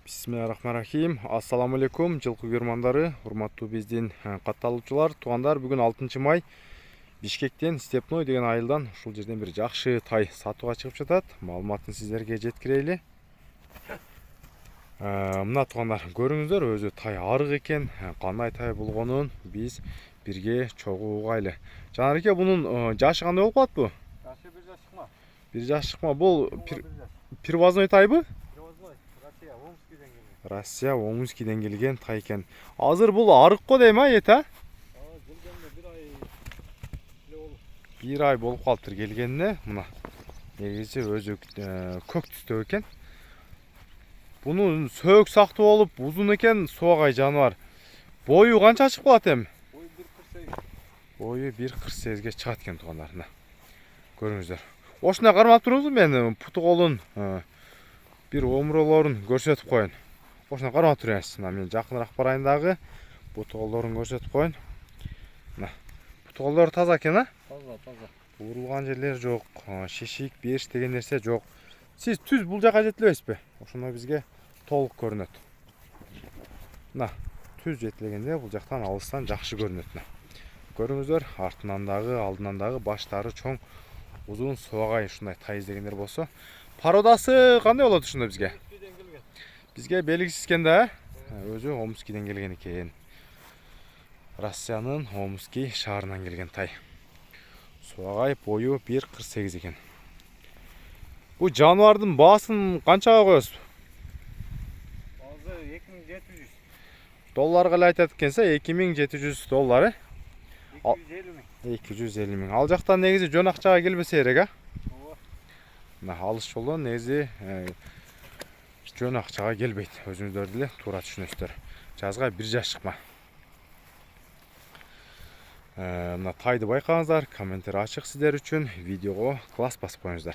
Bismillahirrahmanirrahim. Assalamu alaikum жылкы көрмандары, урматтуу биздин катталуучулар, туугандар. Бүгүн 6 май Бишкектен Степной деген айылдан ушул жерден бир жакшы тай сатууга чыгып жатат. Маалыматын сиздерге жеткирейли. Мына туугандар, көрүңүздөр, өзү тай арык экен. Кандай тай болгонун биз бирге чогуу угайлы. Жанар эке, бунун жашы кандай болуп калат бу? Жашы 1 жаш чыкма. 1 жаш чыкма. Бул первозной тайбы? Россия Омскийден келген тай экен. Азыр бул арык го дейм, эт, а? Бир ай болуп калыптыр келгенине. Мына негизи өзү көк түстө экен. Бунун сөөк сактуу болуп, узун экен, суагай жаныбар. Бою канча чыгып калат эми? Бою 1.48. Бою 1.48ге чыгат экен туугандар. Көрүңүздөр. Ошуна кармап туруңузбу, мен путу колун, бир омуролорун көрсөтүп коеюн. Ошуна карап турыңыз. Мен жакыныраак барайын дагы. Путу колдорун көрсөтүп коеюн. Мына. Путу колдор таза экен, а? Таза. Урулган жерлер жок, шишик, бериш деген нерсе жок. Сиз түз бул жака жетилебесизби? Ошондо бизге толук көрүнөт. Мына, түз жетилегенде бул жактан алыстан жакшы көрүнөт. Көрүңүздөр, артынан дагы, алдынан дагы баштары чоң, узун, суагай ушундай тай издегендер болсо, пародасы кандай болот ушунда бизге? Бизге белгисиз экен да, өзү Омскийден келген экен. Россиянын Омский шаарынан келген тай. Суагай, бою 1.48 экен. Бу жаныбардын баасын канчага коесуз? Баасы 2700. Долларга эле айтат экенсе, $2700. 250 миң. Ал жактан негизи жөн акчага келбесе керек, а? Ооба. Мына алыс жолдон негизи жөн акчага келбейт. Өзүңүздөр деле туура түшүнөсүздөр. Жазга 1 жаш чыкма. Мына тайды байкаңыздар, комментарий ачык сиздер үчүн. Видеого класс басып коюңуздар.